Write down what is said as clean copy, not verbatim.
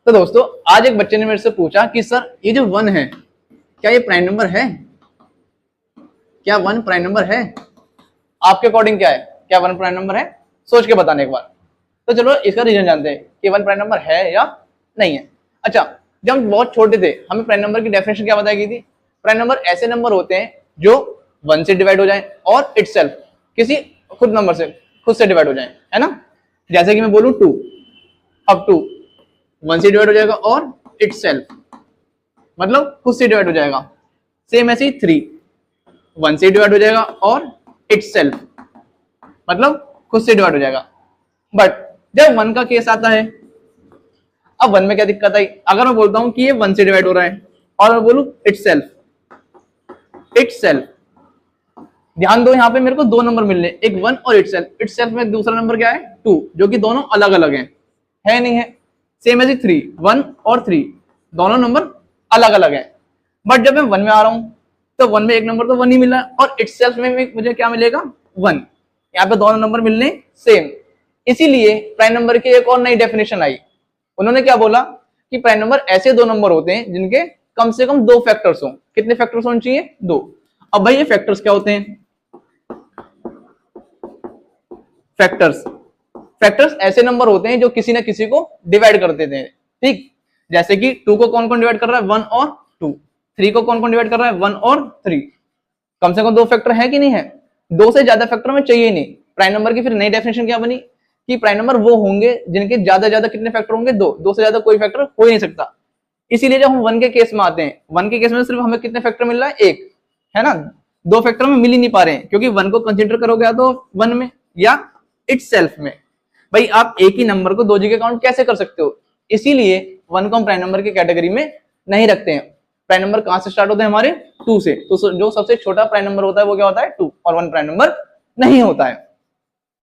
तो दोस्तों आज एक बच्चे ने मेरे से पूछा कि सर ये जो 1 है क्या ये प्राइम नंबर है? क्या 1 प्राइम नंबर है? आपके अकॉर्डिंग क्या है, क्या 1 प्राइम नंबर है? सोच के बताने एक बार। तो चलो इसका रीजन जानते हैं कि 1 प्राइम नंबर है या नहीं है। अच्छा, जब हम बहुत छोटे थे हमें प्राइम नंबर की डेफिनेशन क्या बताई गई थी? प्राइम नंबर ऐसे नंबर होते हैं जो 1 से डिवाइड हो जाए और इटसेल्फ किसी खुद नंबर से खुद से डिवाइड हो जाए, है ना। जैसे कि मैं बोलूं 2, अब 2 1 से डिवाइड हो जाएगा और इटसेल्फ मतलब खुद से डिवाइड हो जाएगा। सेम ऐसे ही 3 1 से डिवाइड हो जाएगा और इटसेल्फ मतलब खुद से डिवाइड हो जाएगा। बट जब 1 का केस आता है, अब 1 में क्या दिक्कत आई? अगर मैं बोलता हूं कि ये 1 से डिवाइड हो रहा है और मैं बोलूं इटसेल्फ, ध्यान दो यहां पे मेरे को दो नंबर मिलने, एक 1 और इटसेल्फ में दूसरा नंबर क्या है 2, जो कि दोनों अलग अलग है नहीं है। सेम एज 3 1 और 3 दोनों नंबर अलग अलग है। बट जब मैं 1 में आ रहा हूं तो 1 में एक नंबर तो 1 ही मिला और इटसेल्फ में मुझे क्या मिलेगा 1। यहाँ पे दोनों नंबर मिलने सेम। इसीलिए प्राइम नंबर की एक और नई डेफिनेशन आई। उन्होंने क्या बोला कि प्राइम नंबर ऐसे दो नंबर होते हैं जिनके कम से कम 2 फैक्टर्स हों। कितने फैक्टर्स होने चाहिए? 2। अब भाई ये फैक्टर्स क्या होते हैं? फैक्टर्स ऐसे नंबर होते हैं जो किसी ना किसी को डिवाइड कर देते हैं। ठीक, जैसे कि 2 को कौन कौन डिवाइड कर रहा है? 1 और 2। 3 को कौन कौन डिवाइड कर रहा है? 1 और 3। कम से कम 2 फैक्टर है कि नहीं है? 2 से ज्यादा फैक्टर में चाहिए नहीं। प्राइम नंबर की फिर नई डेफिनेशन क्या बनी कि प्राइम नंबर वो होंगे जिनके ज्यादा कितने फैक्टर होंगे? 2 से ज्यादा कोई फैक्टर हो ही नहीं सकता। इसीलिए जब हम 1 के केस में आते हैं, 1 के केस में सिर्फ हमें कितने फैक्टर मिल रहा है? 1, है ना। 2 फैक्टर में मिल ही नहीं पा रहे हैं क्योंकि 1 को कंसीडर करोगे या तो 1 में या इटसेल्फ में। भाई आप एक ही नंबर को 2 जगह काउंट कैसे कर सकते हो? इसीलिए 1 को हम प्राइम नंबर की कैटेगरी में नहीं रखते हैं। प्राइम नंबर कहां से स्टार्ट होते हैं? हमारे 2 से। तो जो सबसे छोटा प्राइम नंबर होता है वो क्या होता है? 2, और 1 प्राइम नंबर नहीं होता है।